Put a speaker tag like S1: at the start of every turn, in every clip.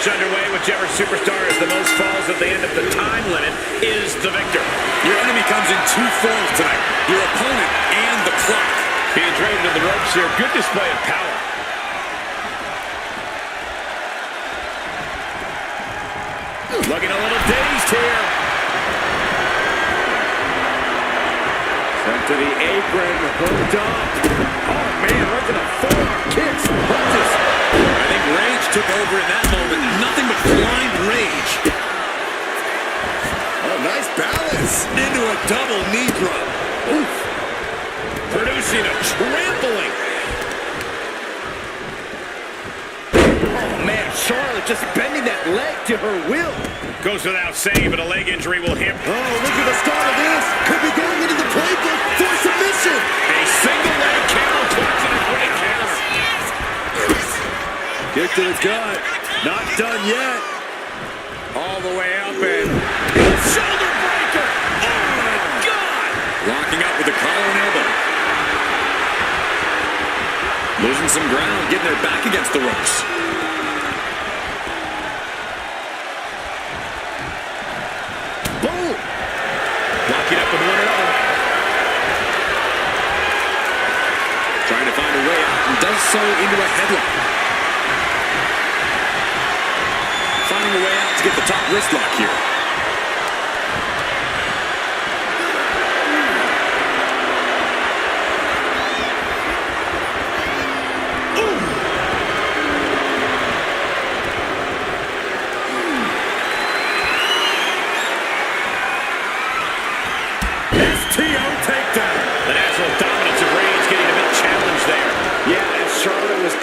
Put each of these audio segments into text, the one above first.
S1: match underway. Whichever superstar has the most falls at the end of the time limit is the victor.
S2: Your enemy comes in two forms tonight, your opponent and the clock.
S1: Being dragged to the ropes here. Good display of power. Looking a little dazed here.
S2: Sent to the apron, hooked up. Oh, man, right to the forearm. Kicks, punches. I think rage took over in that moment. Nothing but blind rage. Oh, nice balance. Into a double knee drop. Oof. Producing a trampling. Oh, man, Charlotte just bending that leg to her will.
S1: Goes without saying, but a leg injury will hit.
S2: Oh, look at the start of this. Could be going into the playbook for submission.
S1: A single leg counter towards the quick counter.
S2: Kick to the gut. Not done yet. All the way up and shoulder breaker. Oh, my God. Locking up with the collar and elbow. Losing some ground, getting their back against the ropes. Boom! Locking up with one another. Trying to find a way out and does so into a headlock. Finding a way out to get the top wrist lock here.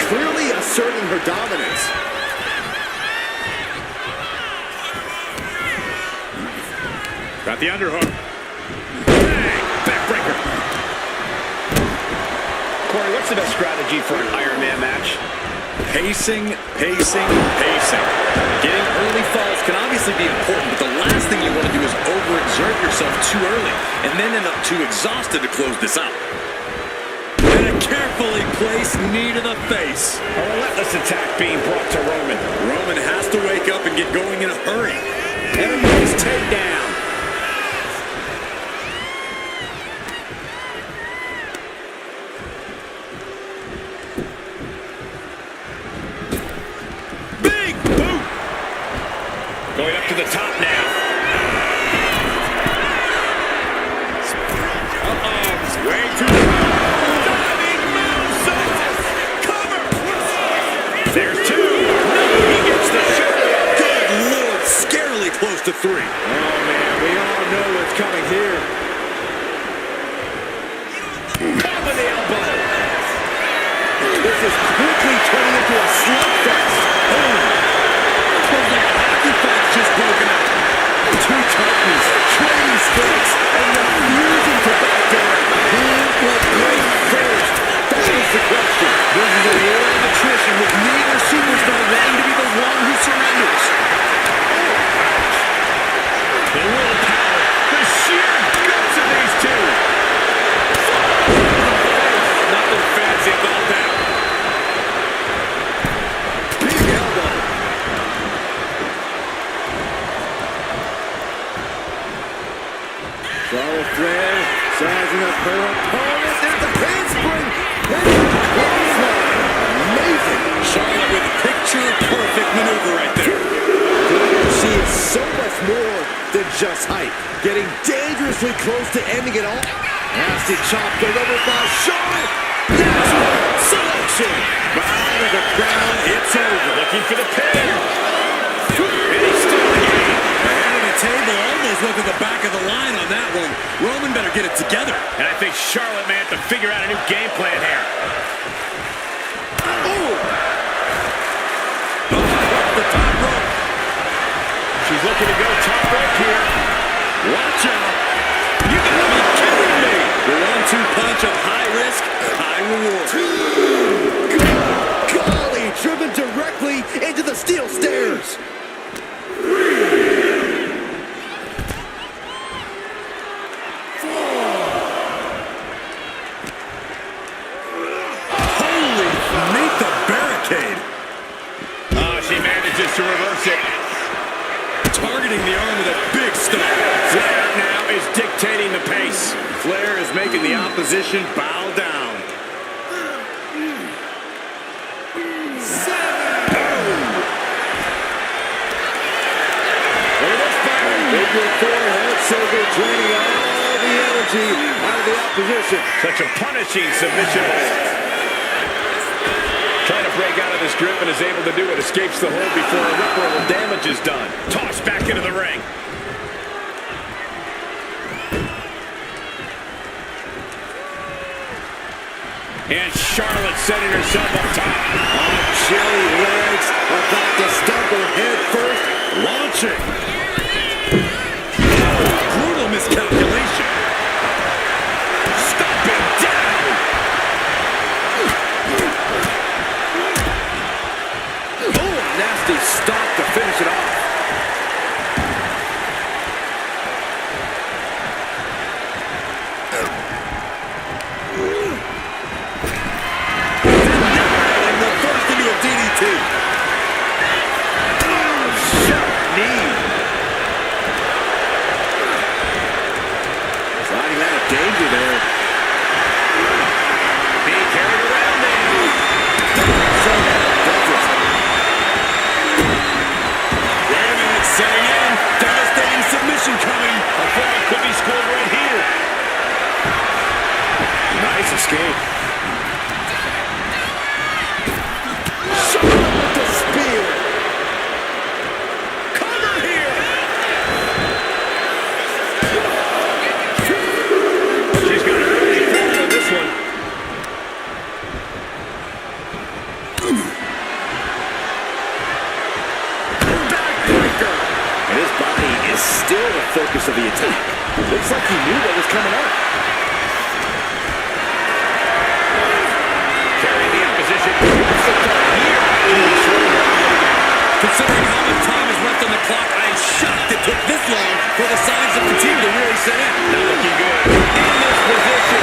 S2: Clearly asserting her dominance.
S1: Got the underhook. Bang! Backbreaker. Corey, what's the best strategy for an Iron Man match?
S2: Pacing, pacing, pacing. Getting early falls can obviously be important, but the last thing you want to do is overexert yourself too early and then end up too exhausted to close this out. And a carefully placed knee to the face.
S1: A relentless attack being brought to Roman.
S2: Roman has to wake up and get going in a hurry.
S1: And a nice takedown.
S2: Big boot.
S1: Going up to the top now.
S2: Uh-oh. Way too high.
S1: There's two. He gets the shot.
S2: Good Lord, scarily close to three. Oh, man, we all know what's coming here.
S1: Top of the elbow.
S2: This is quickly turning into a slugfest. Oh. Feels like a hockey fight's just broken out. Two titans, trading stakes, and refusing to back down. Who will break first? That is the question. This is a war of attrition with neither superstar wanting to be the one who surrenders.
S1: The willpower, the sheer guts of these two.
S2: Nothing fancy about that. Big elbow. Charlotte Flair sizing up her opponent. There's the handspring. Amazing. Charlotte with picture-perfect maneuver right there. She is so much more than just height. Getting dangerously close to ending it all. Nasty chop delivered by Charlotte. Natural selection. Out of the ground, it's over.
S1: Looking for the pin. And he's still here.
S2: Ahead of the table, almost went to the back of the line on that one. Roman better get it together.
S1: And I think Charlotte may have to figure out a new game plan here.
S2: The top rope.
S1: She's looking to go top rope here.
S2: Watch out. You gotta be kidding me. The 1-2 punch of high risk, high reward. Good golly, driven directly into the steel stairs. Holy, meet the barricade.
S1: She managed manages to reverse it.
S2: Targeting the arm with a big stomp.
S1: Flair now is dictating the pace.
S2: Flair is making the opposition bow down. Figure four head scissors draining all the energy out of the opposition.
S1: Such a punishing submission hold. Trying to break out of this grip and is able to do it. Escapes the hold before irreparable damage is done. Tossed back into the ring. And Charlotte setting herself up top.
S2: On chilly legs, about to stump her head first. Launching. Brutal miscalculation.
S1: Stomping down.
S2: Oh, nasty stomp to finish it off. And reversed into a DDT. Sharp knee. Sliding out of danger there.
S1: Being carried around there.
S2: Wait a minute, setting in. Devastating submission coming.
S1: A fall could be scored right here.
S2: Nice escape. Charlotte with the spear. Cover here.
S1: She's got an early fall on this one.
S2: Backbreaker. And his body is still the focus of the attack. Looks like he knew what was coming up.
S1: Carrying the opposition.
S2: Considering how much time is left on the clock, I am shocked it took this long for the signs of fatigue to really set in.
S1: Not looking good. In this position.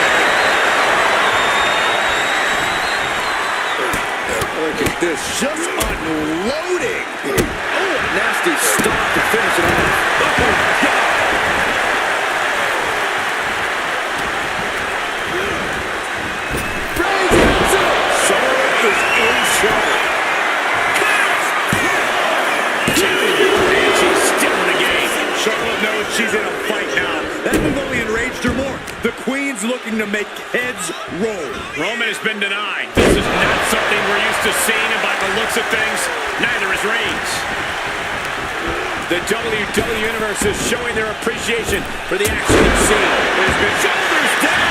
S2: Look at this, just unloading. Oh, nasty stop to finish it off. Oh, God. Charlotte is in trouble.
S1: And she's still in the game.
S2: Charlotte knows she's in a fight now. That move only enraged her more. The Queen's looking to make heads roll.
S1: Roman has been denied. This is not something we're used to seeing, and by the looks of things, neither is Reigns. The WWE Universe is showing their appreciation for the action it's seen. There's been shoulders down.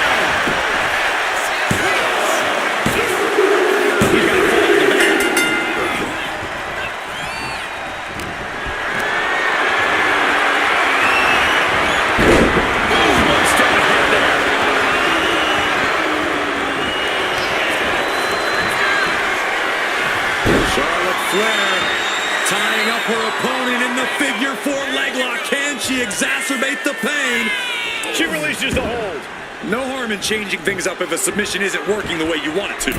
S1: He's got a fall in the back. One step ahead there.
S2: Charlotte Flair tying up her opponent in the figure four leg lock. Can she exacerbate the pain?
S1: She releases the hold.
S2: No harm in changing things up if a submission isn't working the way you want it to.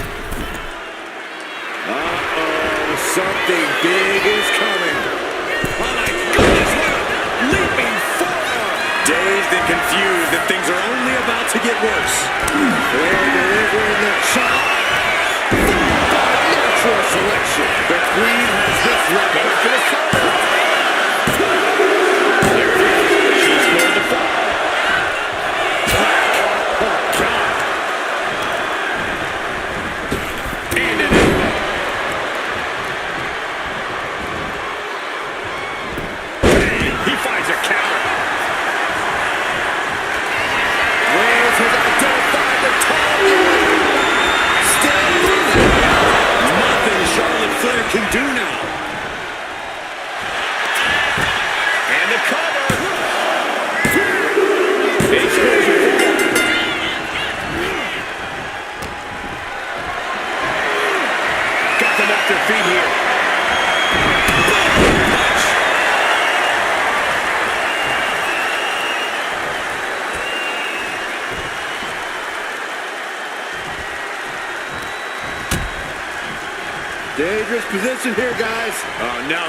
S2: Uh-oh, something big is coming. Oh my goodness, what a leaping forearm. Dazed and confused, and things are only about to get worse. Flair delivering the chop. Natural selection. The Queen has this record.
S1: Goes to the cover. There it is. She scored the fall. Oh, God. And an elbow. He finds a counter.
S2: Reigns has identified the target. Still moving. Nothing Charlotte Flair can do now. position here, guys.
S1: Oh, no.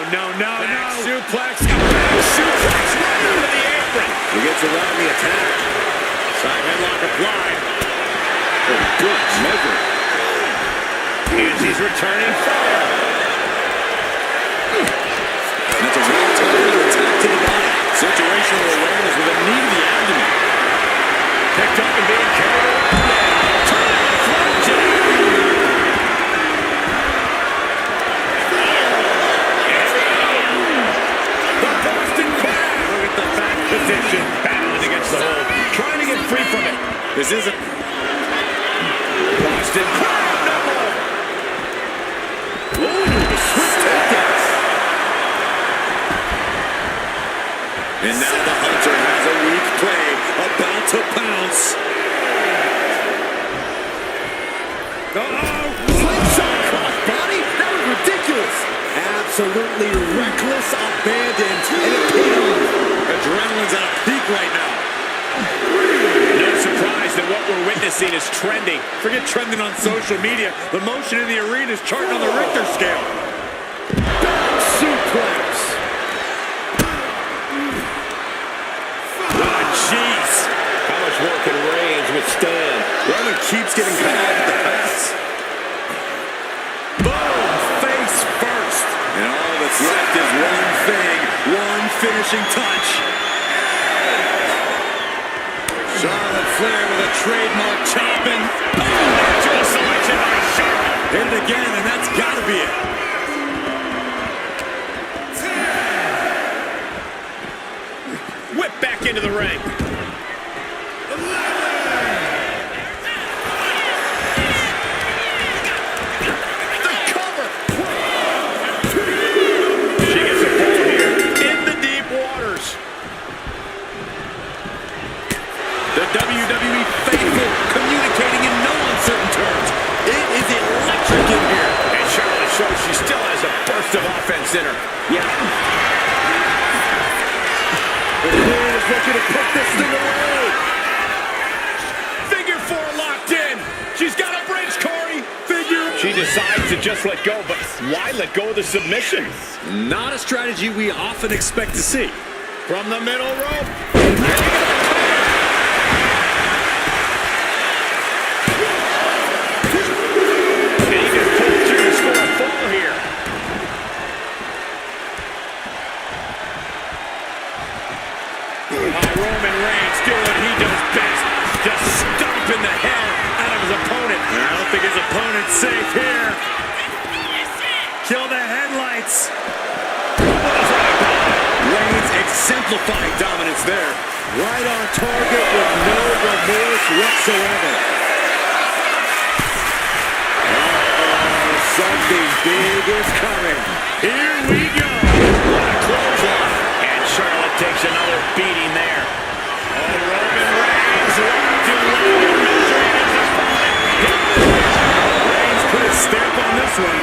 S1: Suplex. Suplex right over the apron.
S2: He gets around the attack.
S1: Side headlock applied.
S2: Oh, good measure.
S1: And she's returning fire.
S2: That's a real targeted attack to the body. Situational awareness with a knee to the abdomen.
S1: Picked up and being carried around. Turn the flapjack. The Boston Crab. Look at the back position. Battling against the hold. Trying to get free from it.
S2: This isn't...
S1: Boston Crab. No more.
S2: Ooh, the swift takedowns. And now the Hunter has a weak play, about to pounce. Slingshot crossbody? That was ridiculous. Absolutely reckless abandon. And it paid off. Adrenaline's at a peak right now.
S1: No surprise that what we're witnessing is trending.
S2: Forget trending on social media. The motion in the arena is charting on the Richter scale. Back suplex.
S1: Jeez. How much more can Reigns withstand?
S2: Roman keeps getting cut off at the pass. Boom! Face first. And all that's left is one thing. One finishing touch. Charlotte Flair with a trademark chopping.
S1: Natural selection by Charlotte.
S2: Hit it again, and that's got to be it.
S1: Whip back into the ring.
S2: WWE faithful, communicating in no uncertain terms. It is electric in here.
S1: And Charlotte shows she still has a burst of offense in her.
S2: Yeah. The Queen is looking to put this thing away.
S1: Figure four locked in. She's got a bridge, Corey. She decides to just let go, but why let go of the submission?
S2: Not a strategy we often expect to see.
S1: From the middle rope. Roman Reigns doing what he does best, just stomping the hell out of his opponent.
S2: I don't think his opponent's safe here. Kill the headlights. Reigns exemplifying dominance there. Right on target with no remorse whatsoever. Something big is coming.
S1: Here we go. What a clothesline. And Charlotte takes another beating there. Oh, Roman Reigns locked and loaded, measuring his opponent.
S2: Reigns put his stamp on this one.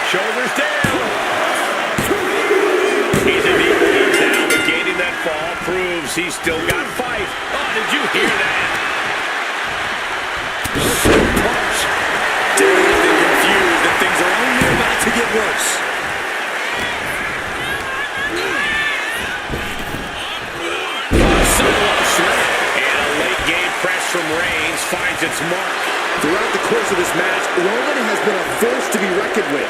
S1: Shoulders down. He's a deep lead down, but gaining that fall proves he's still got fight. Oh, did you hear that?
S2: Punch. Dazed and confused that things are only about to get worse.
S1: And a late game press from Reigns finds its mark.
S2: Throughout the course of this match, Roman has been a force to be reckoned with.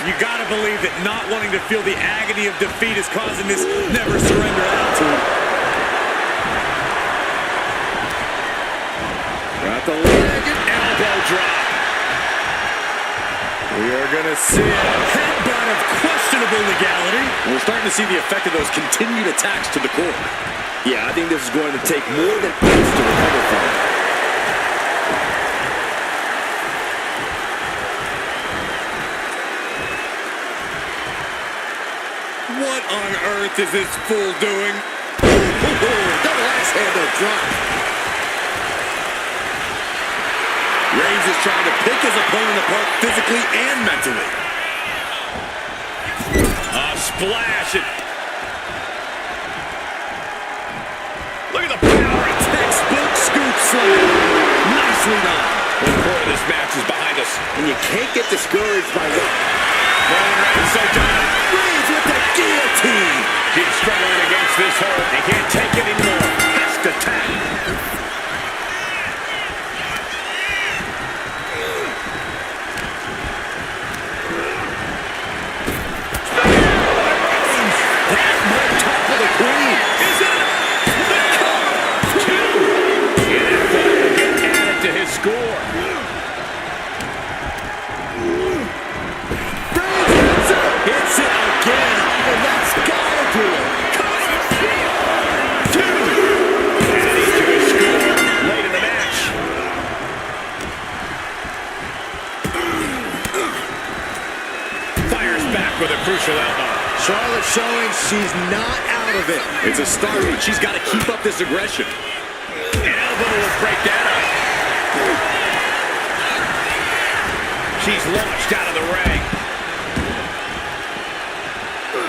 S2: You gotta believe that not wanting to feel the agony of defeat is causing this never surrender attitude. Got the leg and elbow drop. We are gonna see a headbutt of questionable legality. We're starting to see the effect of those continued attacks to the core. Yeah, I think this is going to take more than minutes to recover from. What on earth is this fool doing? Double axe handle drop. Reigns is trying to pick his opponent apart physically and mentally.
S1: Splash it. Look at the power.
S2: Textbook scoop slam. Nicely done.
S1: The core of this match is behind us.
S2: And you can't get discouraged by what?
S1: Roman Reigns so dominant.
S2: Reigns with the guillotine.
S1: He's struggling against this hold. He can't take it anymore. Has to tap.
S2: Top of the queen.
S1: Is it enough? The cover. Two. And that ball will get added to his score.
S2: Hits it again, and that's gotta do it.
S1: Two. Adding to his score late in the match. Fires back with a crucial elbow.
S2: Charlotte showing she's not out of it. It's a start, but she's got to keep up this aggression.
S1: An elbow will break that up. She's launched out of the ring.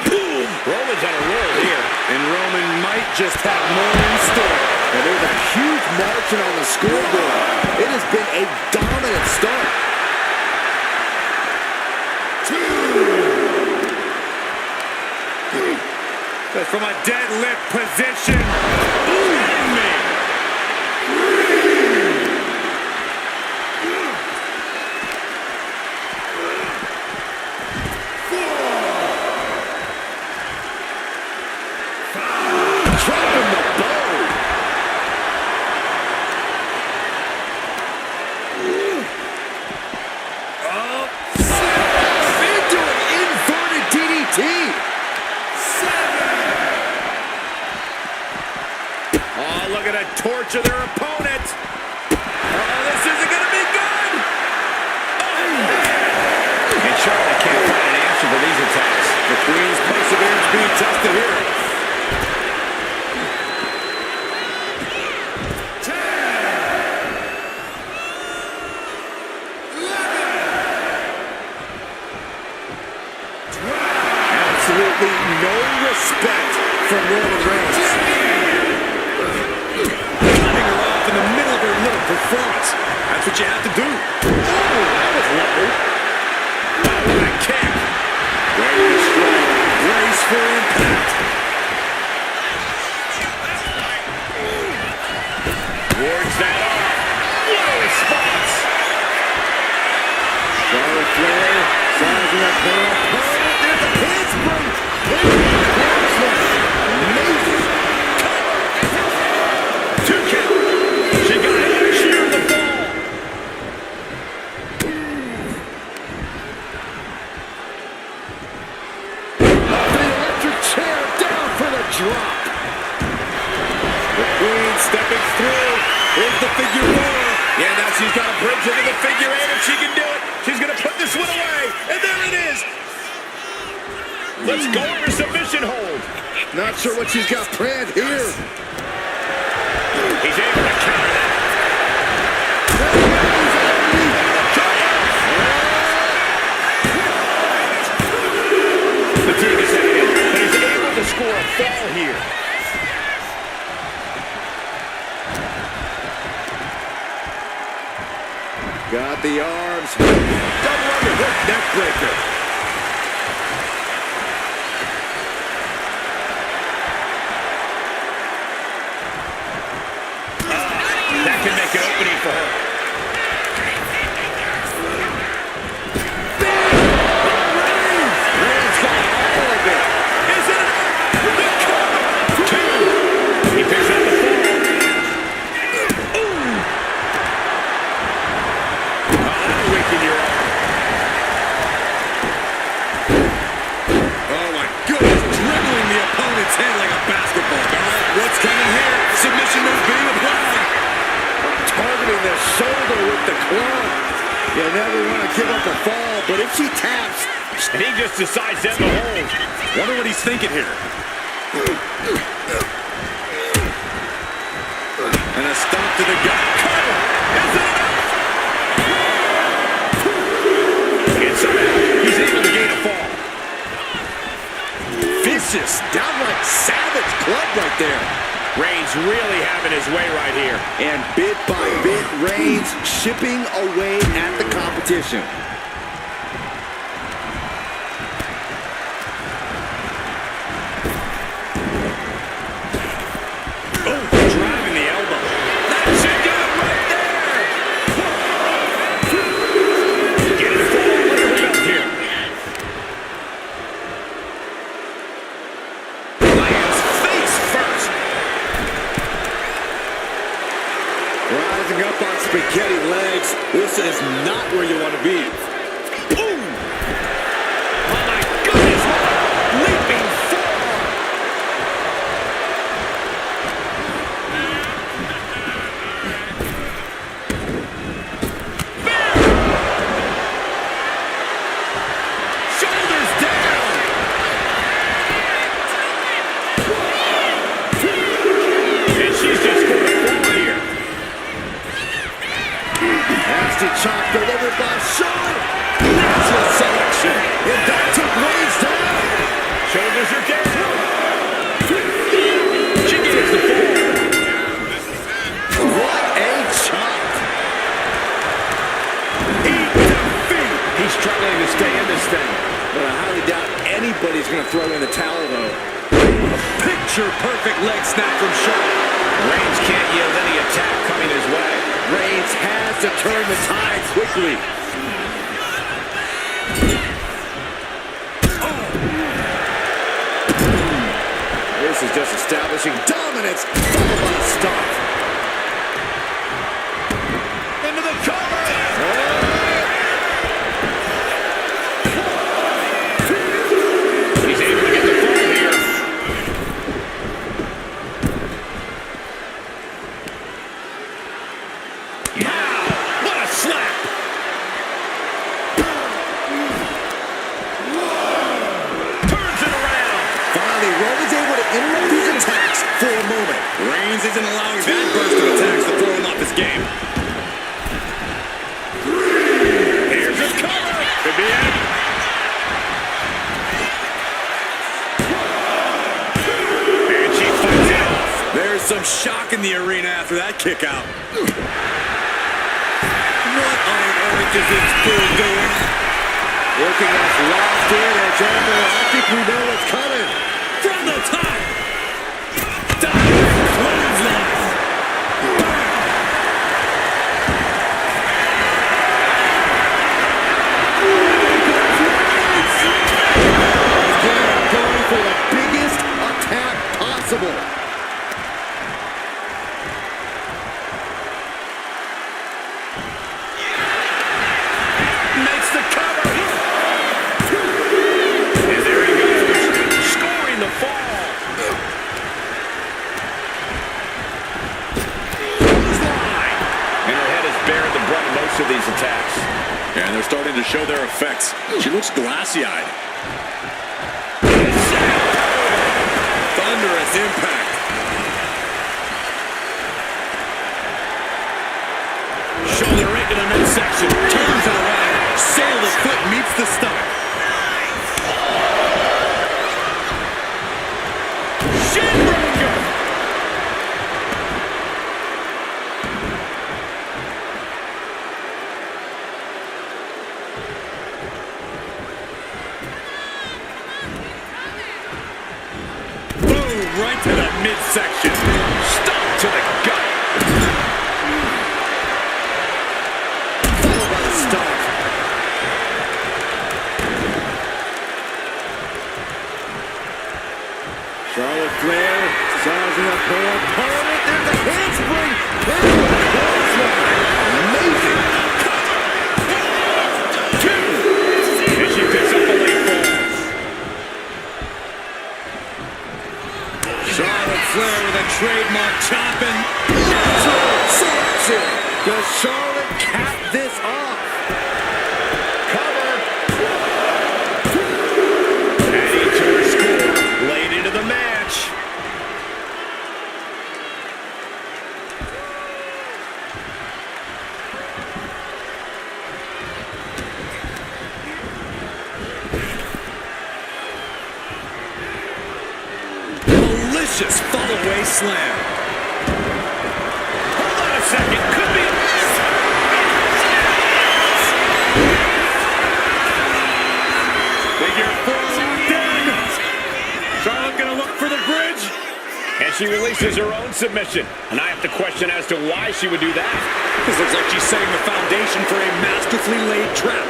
S1: Boom! Roman's on a roll here.
S2: And Roman might just have more in store. And there's a huge margin on the scoreboard. It has been a dominant start.
S1: From a deadlift position. Boom!
S2: Dropping the bow. Into an inverted DDT.
S1: Oh, look at that torture their opponent. Oh, this isn't going to be good. Oh. And Charlotte can't find an answer for these attacks.
S2: The Queen's perseverance being tested here. 10, 11, 12. Absolutely no respect from Roman Reigns. Cutting her off in the middle of her little performance. That's what you have to do. Oh, that was low.
S1: Oh, what a kick.
S2: Ready to strike. Brace for impact.
S1: Wards that off. What a response.
S2: Charlotte Flair sizing up her opponent. There's a handspring. Amazing.
S1: Two count. She got it. Sheared the ball.
S2: The electric chair down for the drop. The Queen stepping through. Here's the figure four.
S1: Yeah, now she's got a bridge into the figure eight. If she can do it, she's going to put this one away. And there it is. Let's go over submission hold.
S2: Not sure what she's got planned here.
S1: He's able to counter that. Fatigue is setting in, but he's able to score a fall here.
S2: Got the arms. Double underhook neck breaker.
S1: That can make an opening for her.
S2: Reigns got all of it.
S1: Is it enough? The cover. Two. He picks up the fall. Ooh. Oh, that'll weaken your arm.
S2: Oh my goodness, dribbling the opponent's head like a basketball. All right, what's coming here? Submission moves being applied. Targeting the shoulder with the club. You never want to give up a fall, but if she taps,
S1: And he just decides to end the hold.
S2: wonder what he's thinking here. And a stomp to the gut. Cover! Is it enough?
S1: And somehow, he's able to gain a fall.
S2: Vicious, downright savage club right there.
S1: Reigns really having his way right here.
S2: And bit by bit, Reigns chipping away at the competition.
S1: Driving the elbow. That should do it right there. Getting a fall under the belt here. Lands face first.
S2: Rising up on spaghetti legs. This is not where you want to be.
S1: Boom! Oh my goodness, what a leaping forearm. Shoulders down. And she's just going to fall here.
S2: Nasty chop delivered by Shawn. Natural selection. And that took Reigns down.
S1: Shoulders are down. She gets the fall.
S2: What a chop.
S1: Eat defeat. He's struggling to stay in this thing.
S2: But I highly doubt anybody's going to throw in the towel, though. A picture-perfect leg snap from Shawn.
S1: Reigns can't yield any attack coming his way.
S2: Reigns has to turn the tide quickly. This is just establishing dominance, followed by a stomp.
S1: Into the cover. He's able to get the fall here. Wow, what a slap. Turns it around.
S2: Finally, Roman's able to interrupt these attacks for a moment.
S3: Reigns isn't allowing that burst of attacks to throw him off his game.
S1: Here's his cover. Could be it. And she fights it off.
S3: There's some shock in the arena after that kick out. What on earth is this fool doing?
S2: Looking as lost in as ever. I think we know what's coming.
S3: From the top! Diving clothesline!
S2: Again, going for the biggest attack possible.
S1: Makes the cover. And there he goes, scoring the fall. Clothesline. And her head is bearing the brunt of most of these attacks.
S3: And they're starting to show their effects. She looks glassy-eyed. Thunderous impact.
S1: Shoulder right to the midsection.
S3: Turns it around. Sail the foot meets the stomach.
S1: Shinbreaker. Boom, right to the midsection. Stomp to the gut.
S2: Followed by a stomp. Charlotte Flair sizing up her opponent. There's a handspring. Amazing.
S1: And she picks up a late fall.
S3: Charlotte Flair with a trademark chopping.
S2: Selection. Does Charlotte cap this off?
S1: Cover. Adding to her score. Late into the match.
S2: vicious fall-away slam.
S1: Hold on a second. Could be a miss. Figure four locked in. Charlotte gonna look for the bridge. And she releases her own submission. And I have to question as to why she would do that.
S2: This looks like she's setting the foundation for a masterfully laid trap.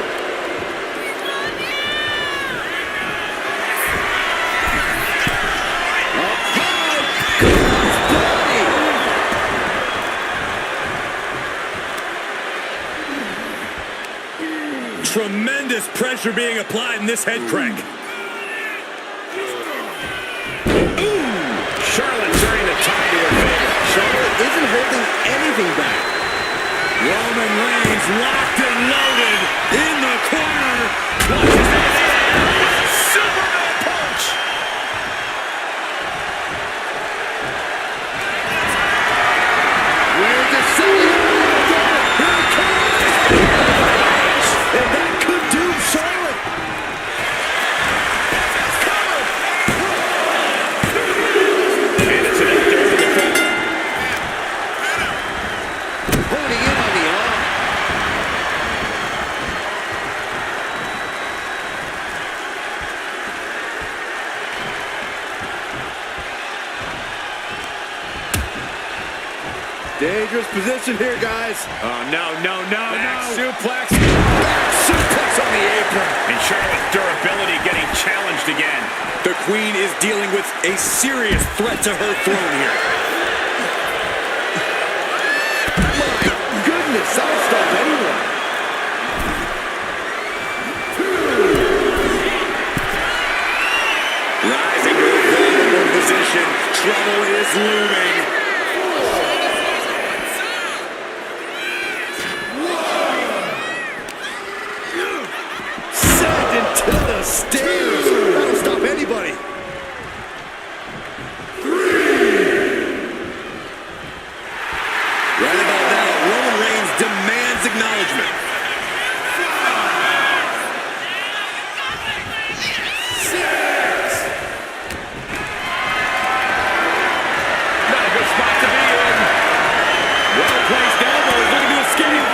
S2: Tremendous pressure being applied in this head crank.
S1: Charlotte turning the tide to her favor.
S2: Charlotte isn't holding anything back. Roman Reigns locked and loaded in the corner.
S1: Watches that. Superman punch.
S2: Where's the second? Here it comes. And that could doom Charlotte.
S1: And it's an after the fall.
S2: Holding in on the arm. Dangerous position here, guys.
S1: Oh, no. Suplex. Back suplex on the apron. And Charlotte's durability getting challenged again.
S2: The Queen is dealing with a serious threat to her throne here. My goodness, that'll stop anyone. Rising to a vulnerable position. Trouble is looming. To the stairs. That'll stop anybody. Right about now, Roman Reigns demands acknowledgement.
S1: Not a good spot to be in. Well-placed elbow is looking to escape.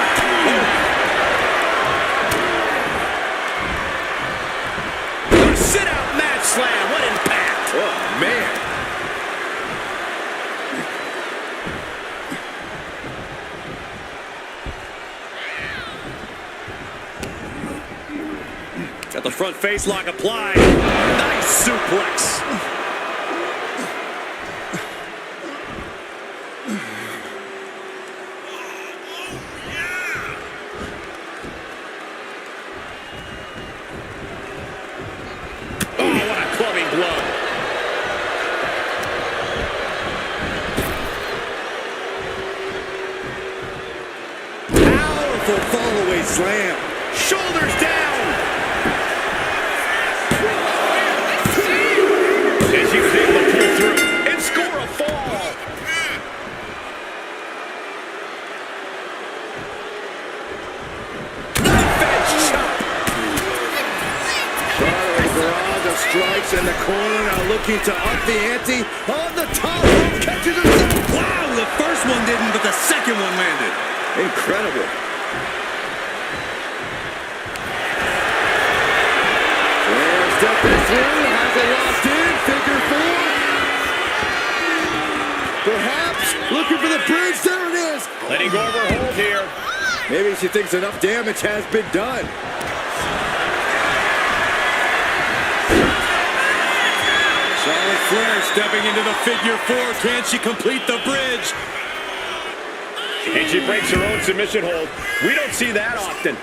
S1: Sit-out match slam. What impact.
S2: Oh, man.
S1: Got the front face lock applied. Nice suplex.
S2: Fall-away slam.
S1: Shoulders down. And she was able to pull through and score a fall. Knife-edge chop.
S2: Charlotte barrage of strikes in the corner, now looking to up the ante. On the top rope, catches himself. Wow, the first one didn't, but the second one landed. Incredible. Stepping through, has it locked in, figure four. Perhaps looking for the bridge, there it is.
S1: Letting go of her hold here.
S2: Maybe she thinks enough damage has been done. Charlotte Flair stepping into the figure four. Can she complete the bridge?
S1: And she breaks her own submission hold. We don't see that often.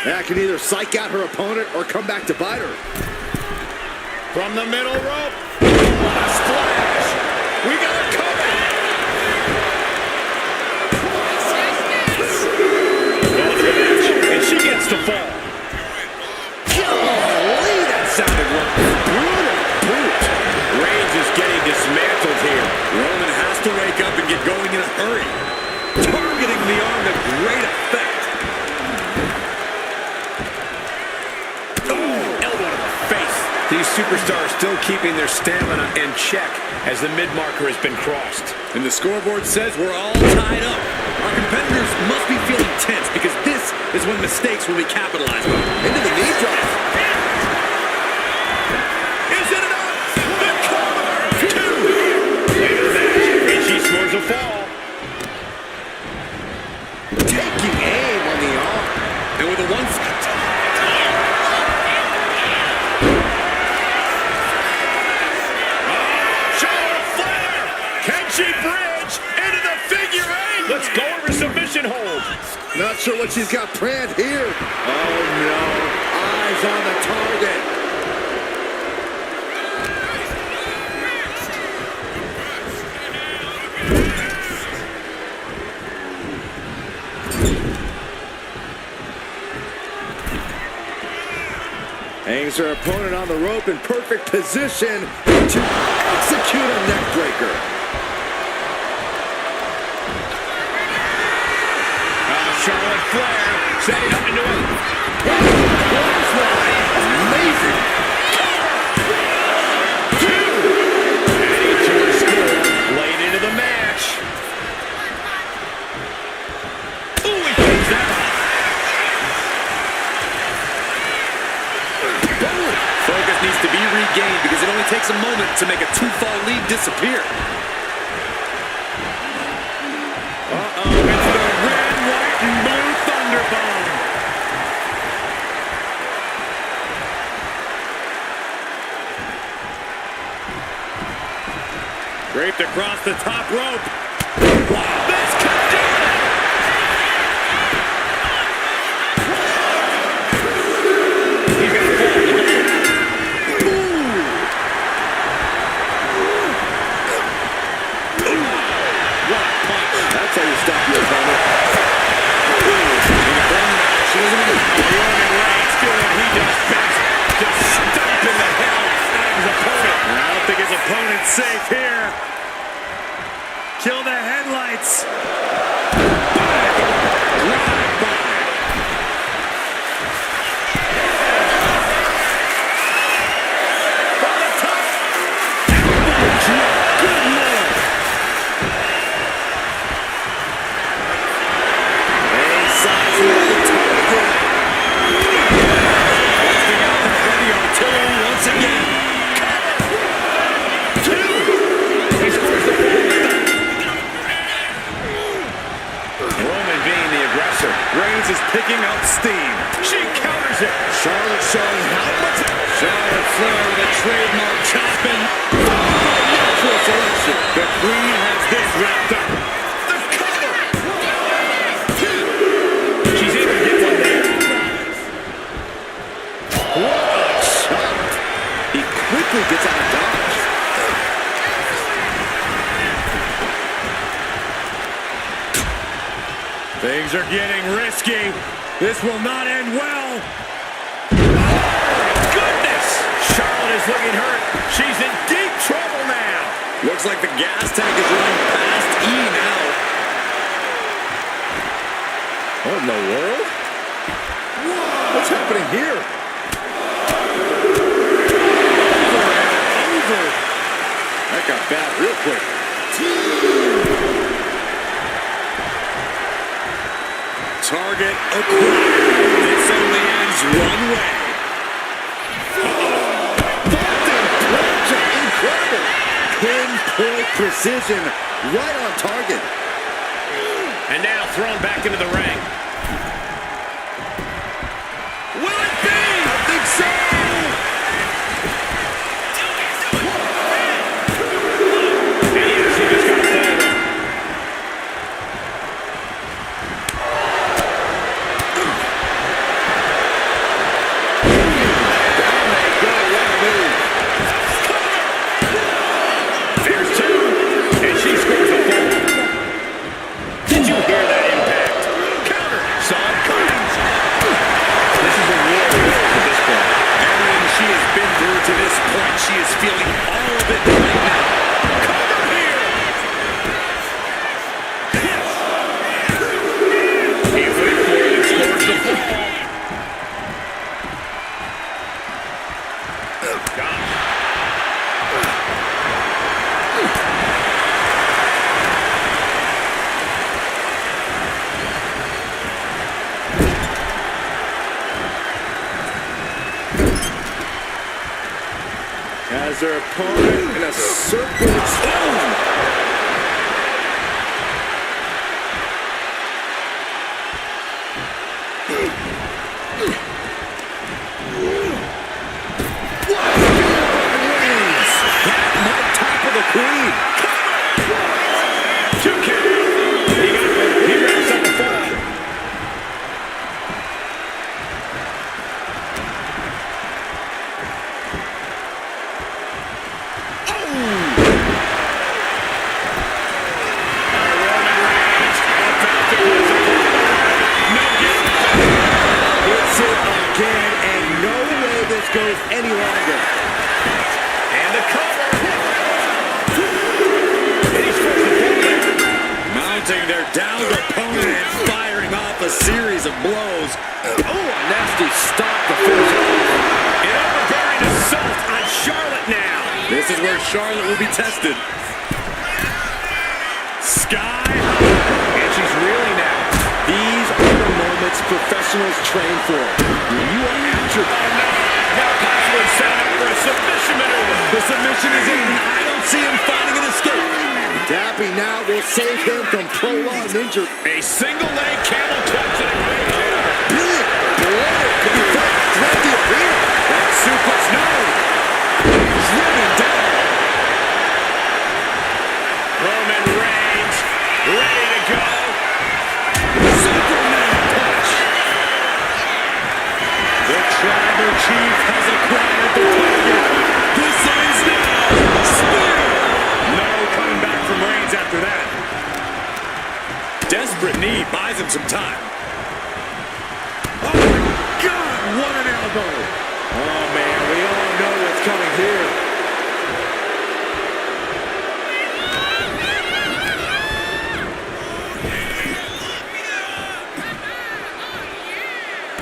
S2: That can either psych out her opponent or come back to bite her.
S1: From the middle rope. What a splash. We got it covered. Going to the match, and she gets the fall.
S2: Golly, that sounded rough. Brutal boot.
S1: Reigns is getting dismantled here.
S2: Roman has to wake up and get going in a hurry. Targeting the arm to great effect.
S1: Elbow to the face. These superstars still keeping their stamina in check as the mid-marker has been crossed.
S3: And the scoreboard says we're all tied up. Our competitors must be feeling tense because this is when mistakes will be capitalized on. Into the knee drop. Is it enough? The cover! 2!
S1: Later in the match, and she scores a fall.
S2: Taking aim on the arm.
S3: And with a one...
S1: She bridge into the figure eight. Let's go over submission hold.
S2: Not sure what she's got planned here. Oh no, eyes on the target. Hangs her opponent on the rope in perfect position to execute a neck breaker.
S1: Charlotte Flair setting up into it.
S2: Amazing.
S1: 2. Adding to her score. Late into the match. Ooh, he takes that off.
S3: Focus needs to be regained because it only takes a moment to make a 2-fall lead disappear.
S1: Draped across the top rope. This could do it! He's going to fall. What a punch.
S2: That's how you stop your opponent.
S1: Roman Reigns doing what he does best. Just stomping the hell out of his opponent.
S3: I don't think his opponent's safe here. Kill the headlights. Reigns is picking up steam.
S1: She counters it.
S2: Charlotte showing how much.
S3: Charlotte Flair with a trademark chopping.
S2: Natural selection.
S3: The Queen has this wrapped up.
S1: The cover. She's able to get one there.
S2: What a shot. He quickly gets out of dodge.
S3: Things are getting risky. This will not end well.
S1: Goodness! Charlotte is looking hurt. She's in deep trouble now.
S3: Looks like the gas tank is running past E now.
S2: What in the world? What's happening here?
S3: Over. That got bad real quick. Target acquired. This only ends one way.
S2: Incredible. Pinpoint precision. Right on target.
S1: And now thrown back into the ring.
S2: Will it be? I think so.
S1: And yeah, she just got followed up. There's 2, and she scores a fall. Did you hear that impact? Counter
S2: has their opponent in a serpent.
S3: Top of the Queen.
S1: 2K. He wraps up the fall.
S2: Goes any longer.
S1: And the cover. And he's forced to pull back.
S3: Mounting their downed opponent and firing off a series of blows.
S2: Oh, a nasty stop to finish it.
S1: An overbearing assault on Charlotte now.
S3: This is where Charlotte will be tested.
S1: Sky high. And she's reeling now.
S2: These are the moments professionals train for. When you are after.
S1: Oh, no. Now possibly set up for a submission maneuver.
S3: The submission is in. I don't see him finding an escape.
S2: Dappy now will save him from prolonged injury.
S1: A single leg camel clutch and a great hit.
S2: Big blow. Could be felt throughout the arena.
S1: That suplex, no. Driven down. Roman Reigns ready to go.
S3: Superman punch. The tribal chief has acquired the target. This ends now. Spear.
S1: No coming back from Reigns after that.
S3: Desperate knee buys him some time. Oh my God, what an elbow.
S2: Oh, man, we all know what's coming here.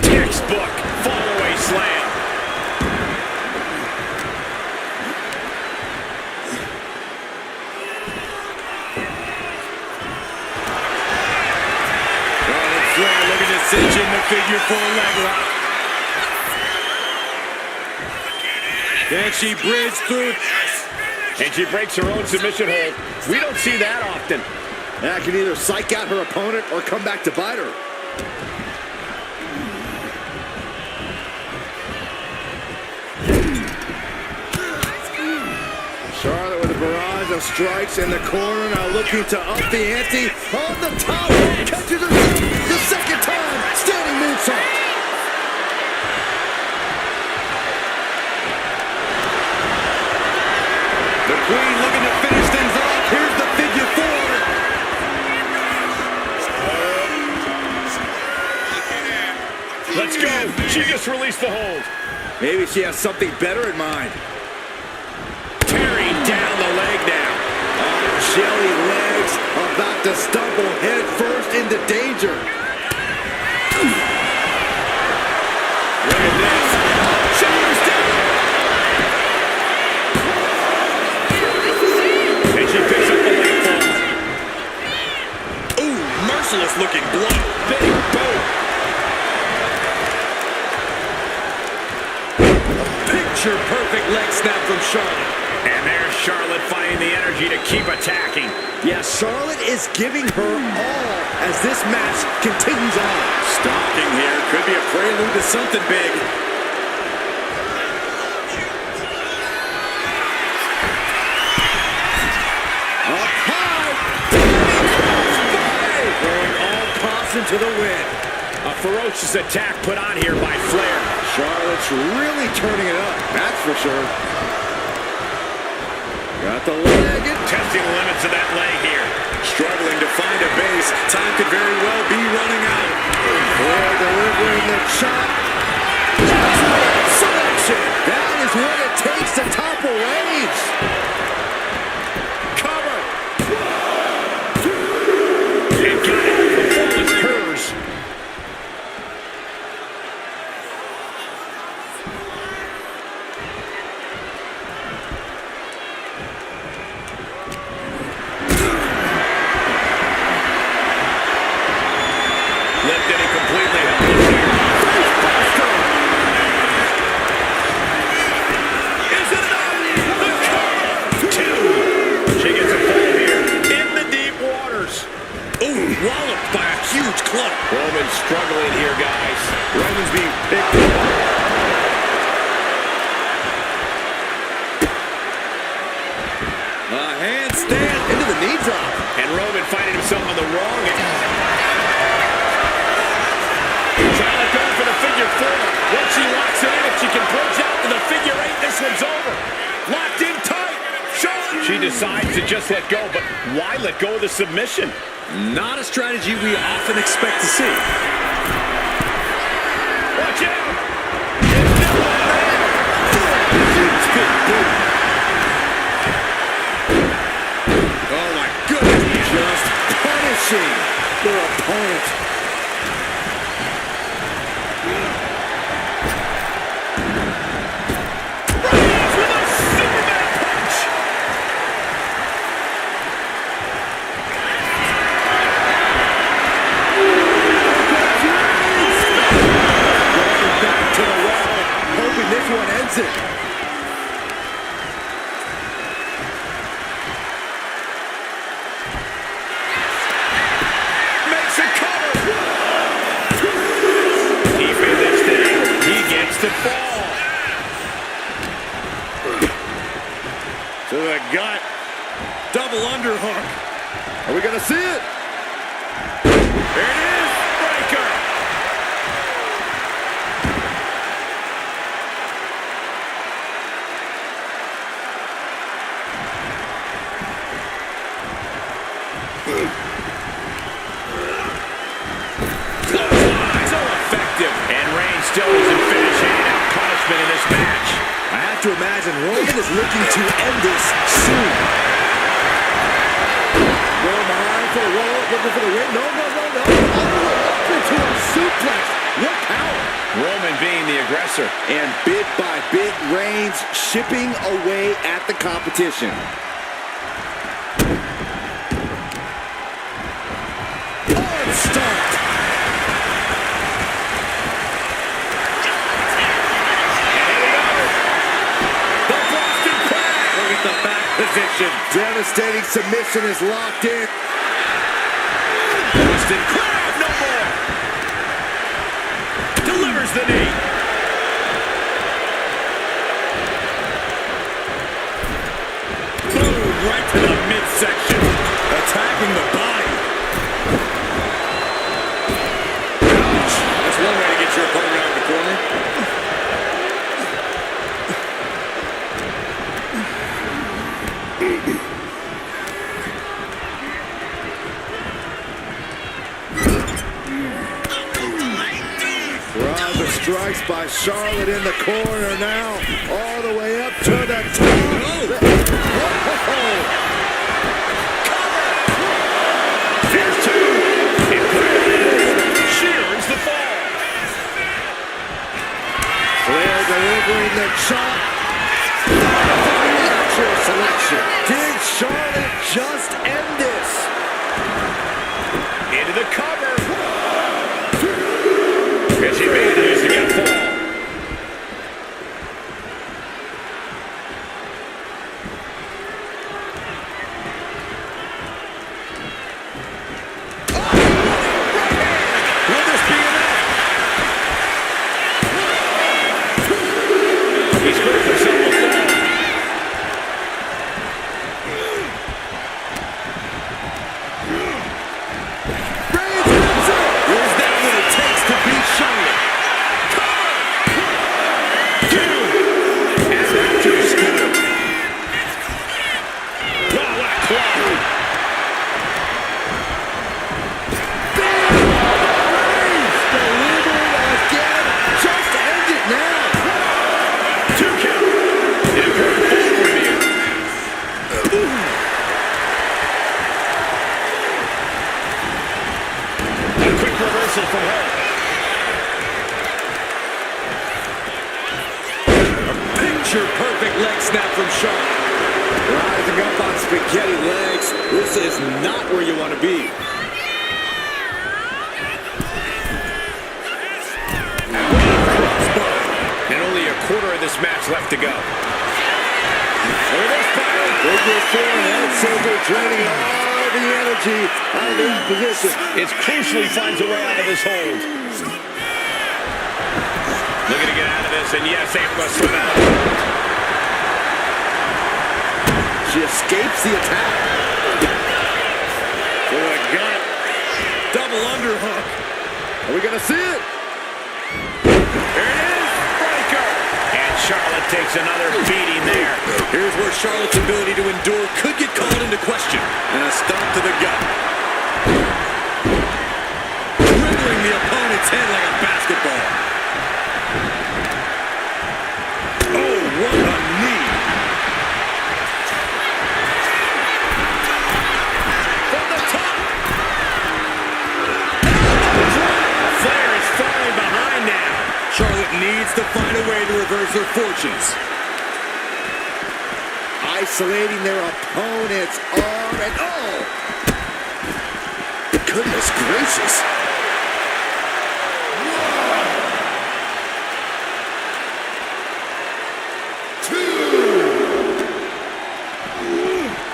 S1: Textbook fall-away slam.
S3: Looking to cinch in the figure 4 leg lock. Can she bridge through?
S1: And she breaks her own submission hold. We don't see that often.
S2: That can either psych out her opponent or come back to bite her. Charlotte with a barrage of strikes in the corner, now looking to up the ante. On the top, catches herself the second time, standing moonsault.
S3: The Queen looking to finish things off. Here's the figure 4.
S1: Let's go. She just released the hold.
S2: Maybe she has something better in mind.
S1: Tearing down the leg now.
S2: Jelly legs about to stumble head first into danger.
S1: Look at this. Shoulders down. And she picks up the leg fall.
S3: Ooh, merciless looking blow.
S1: Big boom.
S3: Picture perfect leg snap from Charlotte.
S1: And there's Charlotte finding the energy to keep attacking.
S2: Yeah, Charlotte is giving her all as this match continues on.
S3: Stalking here could be a prelude to something big.
S2: Up high. Throwing all caution to the wind.
S1: A ferocious attack put on here by Flair.
S2: Charlotte's really turning it up, that's for sure. Got the leg.
S1: Testing the limits of that leg here.
S3: Struggling to find a base. Time could very well be running out.
S2: Flair delivering the chop. Selection. That is what it takes to topple Reigns.
S1: Cover. And got it. The fall is hers. Lifted and completely helpless here. Is it enough? The
S3: enveloped by a huge club.
S1: Roman's struggling here, guys. Roman's being picked apart.
S3: A handstand into the knee drop.
S1: And Roman finding himself on the wrong end. Trying to go for the figure four. Once she locks it in, if she can bridge out to the figure eight, this one's over. Locked in tight. She decides to just let go, but why let go of the submission?
S3: Not a strategy we often expect to see.
S1: Watch out! It's still on there.
S3: Huge big boot. Oh my goodness.
S2: Just punishing their opponent.
S1: Reigns with a Superman punch!
S2: Going back to the wall, hoping this one ends it.
S1: Makes a cover! He finished it. He gets the fall.
S2: To the gut.
S3: Double underhook.
S2: Are we gonna see it?
S1: There it is! Breaker! Clothesline! So effective! And Reigns still isn't finished handing out punishment in this match.
S2: I have to imagine Roman is looking to end this soon. Going behind for the roll, looking for the win. No. All the way up into a suplex. What power.
S1: Roman being the aggressor.
S2: And bit by bit, Reigns chipping away at the competition. Unstopped.
S3: The back position.
S2: Devastating submission is locked in.
S1: Boston Crab, no more. Delivers the knee. Boom, right to the midsection. Attacking the body. Ouch. That's one way to get your opponent out of the corner.
S2: Strikes by Charlotte in the corner now. All the way up to the top.
S1: There's two. She earns the fall.
S2: Flair delivering the chop. Natural selection. Did Charlotte just end this?
S1: Into the cover. And she manages to get a fall. Will this be enough? He screws himself a fall. Is that what it takes to beat Charlotte? From her. A picture-perfect leg snap from Charlotte.
S2: Rising up on spaghetti legs. This is not where you want to be.
S1: And only a quarter of this match left to go.
S2: Figure four head saber draining all the energy out of that position.
S1: It's crucial he finds a way out of this hold. Looking to get out of this, and yes, able to slip out of it.
S2: She escapes the attack.
S3: For a gut. Double underhook.
S2: Are we going to see it?
S1: Here it is, breaker. And Charlotte takes another beating there.
S3: Here's where Charlotte's ability to endure could get called into question. And a stomp to the gut. Dribbling the opponent's head like a basketball. Oh, what a knee. From the top.
S1: Flair is falling behind now.
S3: Charlotte needs to find a way to reverse their fortunes.
S2: Isolating their opponent's arm and oh! Goodness gracious.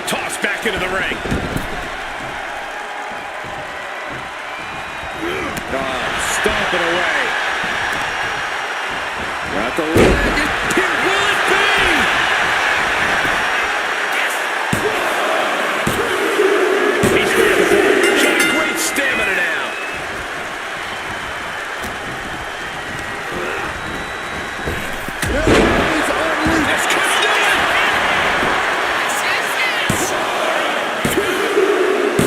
S1: Tossed back into the ring.
S3: Stomping away. Got the leg. Here will it be?
S1: He's clear the ball. Showing great stamina now. That's coming down.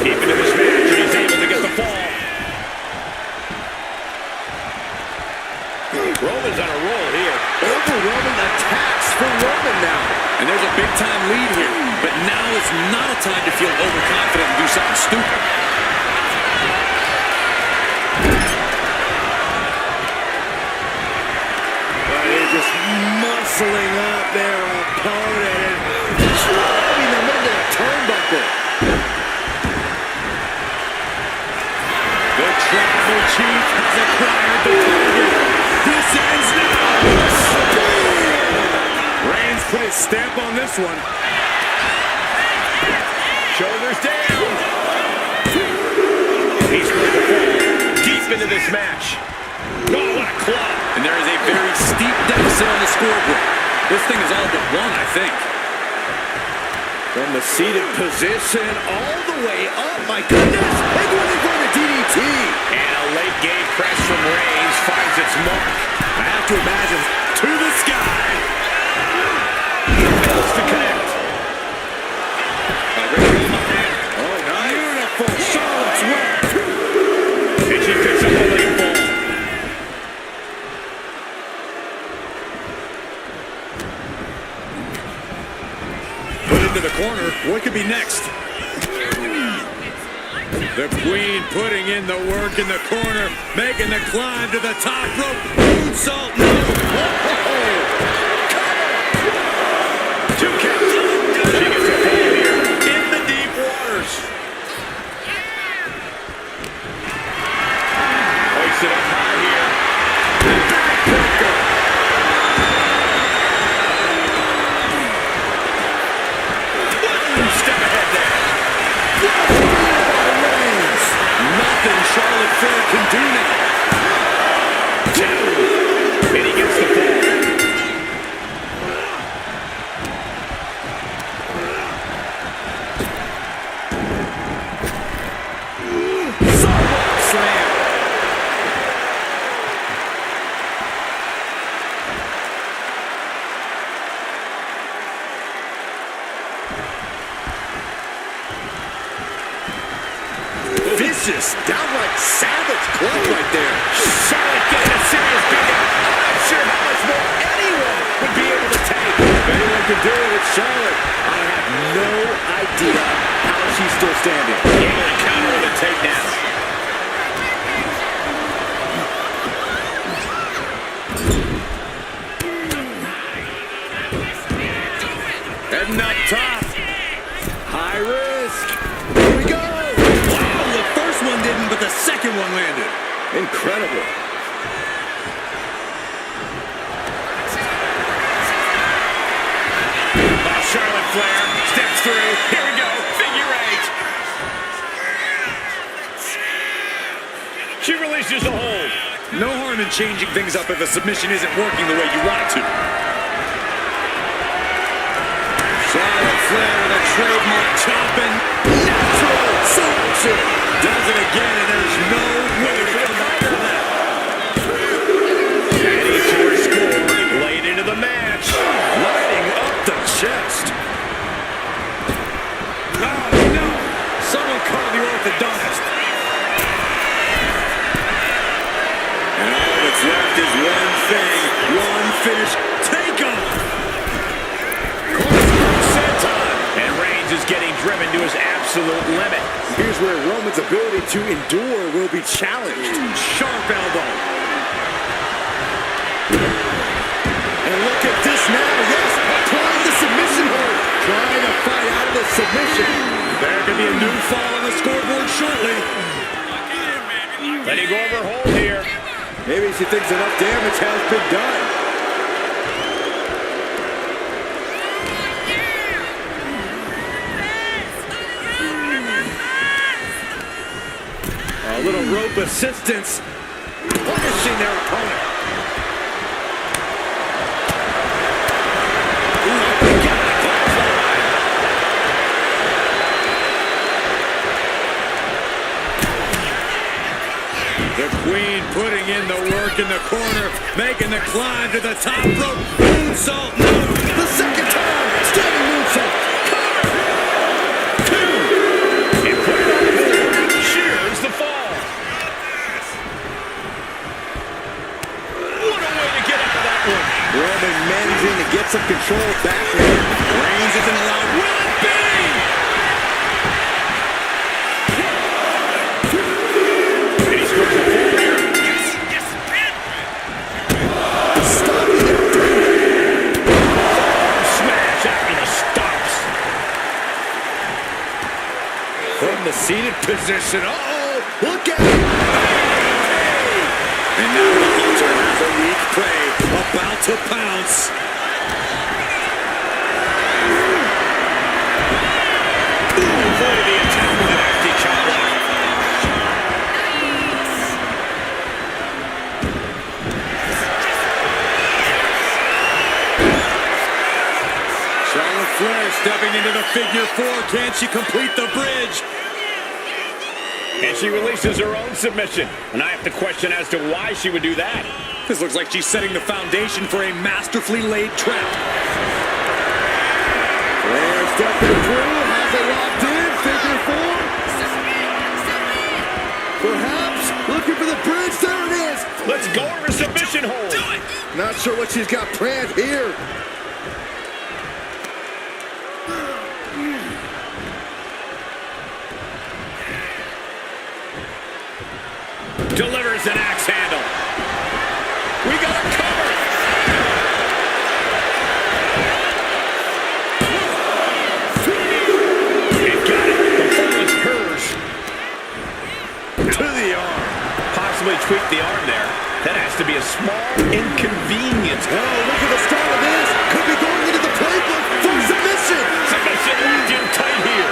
S1: Deep into this match, and he's able to get the fall. Roman's on a roll here.
S2: Overwhelming attacks for Roman now.
S3: And there's a big-time lead here. But now is not a time to feel overconfident and do something stupid.
S2: But they're just muscling up their opponent and driving them into a turnbuckle.
S3: The tribal chief has acquired the target. This ends now. Reigns put his stamp on this one.
S1: Shoulders down. He's ready to fall deep into this match. Oh, what a club.
S3: And there is a very steep deficit on the scoreboard. This thing is all but won, I think.
S2: From the seated position all the way up. My goodness. They're going for the DDT.
S1: And a late game press from Reigns finds its mark.
S3: I have to imagine to the sky.
S1: He fails to connect.
S3: Oh, nice. Beautiful Charlotte's Web.
S1: And she picks up a late ball.
S3: Put into the corner. What could be next? The Queen putting in the work in the corner, making the climb to the top rope. Moonsault. No.
S1: Two counts. She gets a fall here in the deep waters. Hoisted up high here. Backbreaker. Step ahead there.
S3: Nothing Charlotte Flair can do now.
S1: Two. And he gets the fall.
S3: Slam.
S2: Vicious, downright savage club right there.
S1: Charlotte getting a serious beating. I'm not sure how much more anyone would be able to take.
S2: If anyone can do it, it's Charlotte. I have no idea how she's still standing.
S1: Able to counter with a takedown.
S2: Heading up top. High risk. Here we go.
S3: Wow, the first one didn't, but the second one landed.
S2: Incredible.
S1: Charlotte Flair steps through. Here we go. Figure eight. She releases the hold.
S3: No harm in changing things up if a submission isn't working the way you want it to. Charlotte Flair with a trademark chopping. Natural selection. Does it again, and there's no way to come back from that.
S1: Adding to her score, late into the match.
S3: Lighting up the chest. Oh, no. Someone call the orthodontist. And all that's left is one thing, one finish. Take off.
S1: And Reigns is getting driven to his absolute limit.
S2: Here's where Roman's ability to endure will be challenged.
S3: Sharp elbow.
S2: And look at this now. Yes, applying the submission hold. Trying to fight out of the submission.
S3: There could be a new fall on the scoreboard shortly.
S1: Letting go of her hold here.
S2: Maybe she thinks enough damage has been done.
S3: A little rope assistance. Punishing their opponent. The Queen putting in the work in the corner, making the climb to the top rope. Moonsault, no, the second time, standing moonsault. Cover. Two.
S1: And put it on the board. Shears the fall. What a way to get out of that one.
S2: Roman managing to get some control back.
S3: Reigns isn't allowed. Will it be? The seated position. Uh-oh!
S2: Look at it!
S3: And now the Hunter has a weak prey, about to pounce.
S1: Avoided the attack with an nasty chop.
S3: Charlotte Flair stepping into the figure four. Can she complete the bridge?
S1: And she releases her own submission. And I have to question as to why she would do that.
S3: This looks like she's setting the foundation for a masterfully laid trap.
S2: Flair stepping through, has it locked in, figure four. Perhaps looking for the bridge, there it is.
S1: Let's go over submission hold.
S2: Not sure what she's got planned here.
S1: Delivers an axe handle. We got it covered. And got it. The fall is hers.
S3: To the arm.
S1: Possibly tweak the arm there. That has to be a small inconvenience.
S2: Oh, look at the start of this. Could be going into the playbook for submission.
S1: Submission locked in tight here.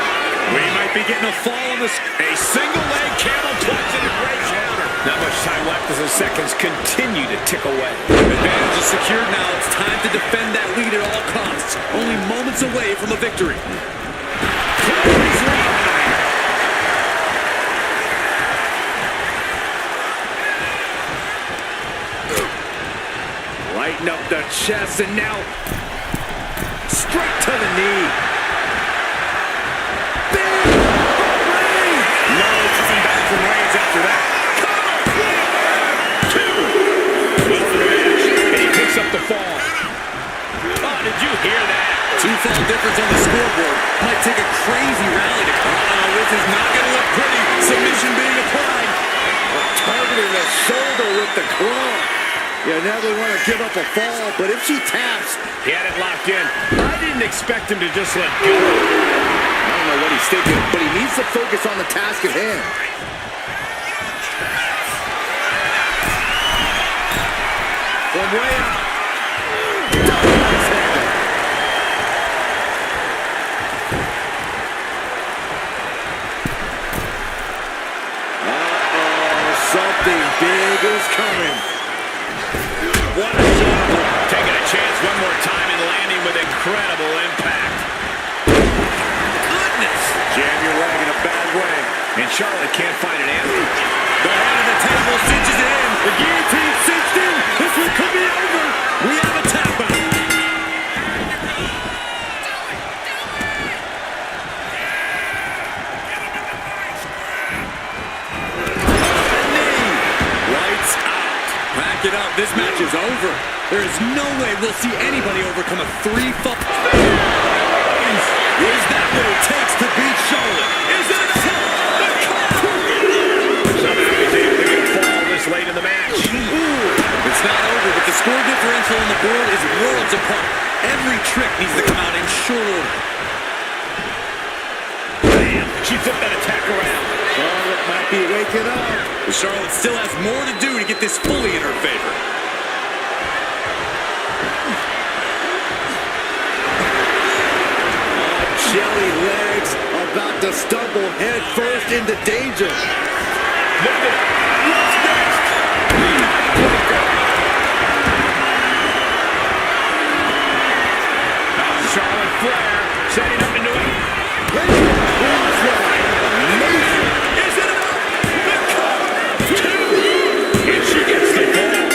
S3: We might be getting a fall on this.
S1: A single leg camel clutch and a great counter. Not much time left as the seconds continue to tick away.
S3: Advantage is secured now. It's time to defend that lead at all costs. Only moments away from a victory. Lighten up the chest and now straight to the knee. Big Reigns!
S1: No coming back from Reigns after that. Up the fall. Oh, did you hear that?
S3: Two-fall difference on the scoreboard. Might take a crazy rally to come. This is not going to look pretty. Submission being applied.
S2: Targeting the shoulder with the claw. You never want to give up a fall, but if she taps.
S1: He had it locked in. I didn't expect him to just let go.
S2: I don't know what he's thinking, but he needs to focus on the task at hand.
S3: From way up.
S2: Something big is coming.
S1: What a shot. Taking a chance one more time and landing with incredible impact. Goodness.
S3: Jam your leg in a bad way.
S1: And Charlotte can't find an answer.
S3: The head of the table cinches it in. The guillotine cinched in. This one could be over. We have a tap out. Lights out. Pack it up. This match is over. There is no way we'll see anybody overcome a 3-fall. Is that what it takes to beat Charlotte? Is it enough?
S1: Somehow he's able to get a fall this late in the match.
S3: It's not over, but the score differential on the board is worlds apart. Every trick needs to come out in short order.
S1: Bam! She flipped that attack around.
S2: Charlotte might be waking up.
S3: Charlotte still has more to do to get this fully in her favor.
S2: Jelly legs about to stumble head first into danger.
S1: Lift it up. What's next? Charlotte Flair setting up into it.
S3: Is it enough? The cover! 2!
S1: And she gets the ball.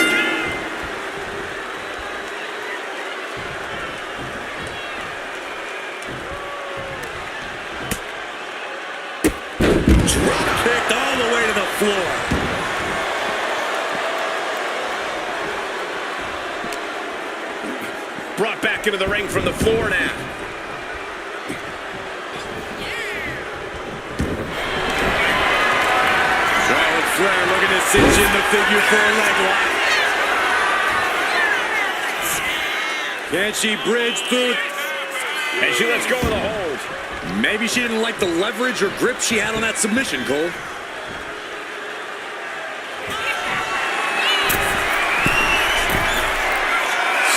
S3: Drop kicked all the way to the floor.
S1: Brought back into the ring from the floor now.
S3: Charlotte Flair looking to cinch in the figure for a leg lock. Can she bridge through?
S1: And she lets go of the hold.
S3: Maybe she didn't like the leverage or grip she had on that submission, Cole.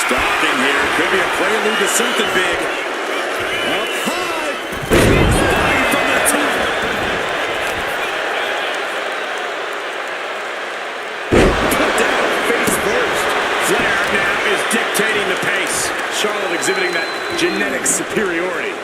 S3: Stalking here. Could be a prelude to something big. Up high. Body from the top.
S1: Put down face first. Flair now is dictating the pace.
S3: Charlotte exhibiting that genetic superiority.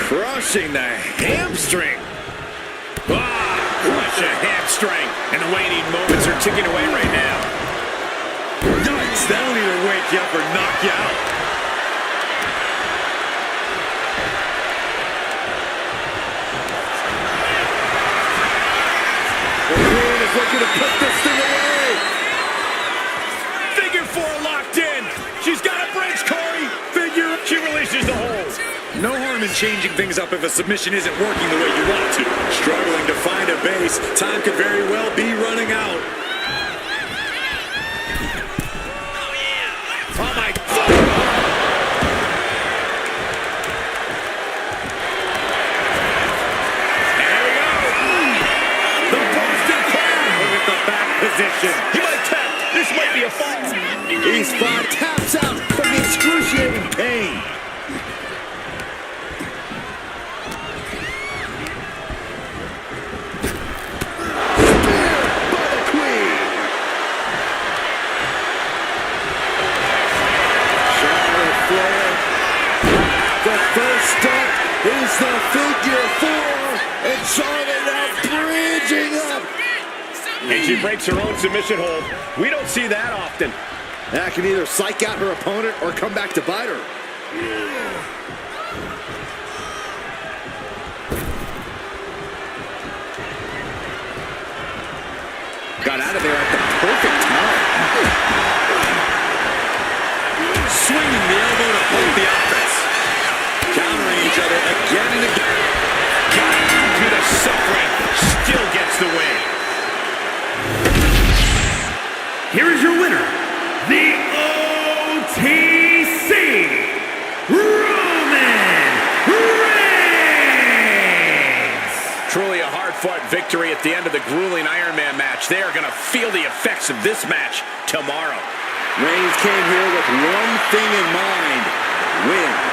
S1: Crushing the hamstring. Crush a hamstring. And the waning moments are ticking away right now.
S3: Yikes, that'll either wake you up or knock you out.
S2: The Queen is looking to put this thing away.
S1: Figure 4 locked in. She's got a bridge, Corey. Figure. She releases the hold.
S3: No harm in changing things up if a submission isn't working the way you want it to. Struggling to find a base, time could very well be running out.
S1: Oh, my God. There we go. The Boston Crab.
S3: Look at the back position.
S1: He might tap. This might be a fall.
S2: E-Spot taps out from the excruciating pain. The first step is the figure 4, and Charlotte now bridging up.
S1: And she breaks her own submission hold. We don't see that often.
S2: That can either psych out her opponent or come back to bite her. Got out of there at the perfect time.
S3: Swinging the elbow to hold the offense. Countering each other again and again.
S1: Got to the suffering. Still gets the win.
S4: Here is your winner, the OTC Roman Reigns.
S1: Truly a hard hard-fought victory at the end of the grueling Iron Man match. They are going to feel the effects of this match tomorrow.
S2: Reigns came here with one thing in mind: win.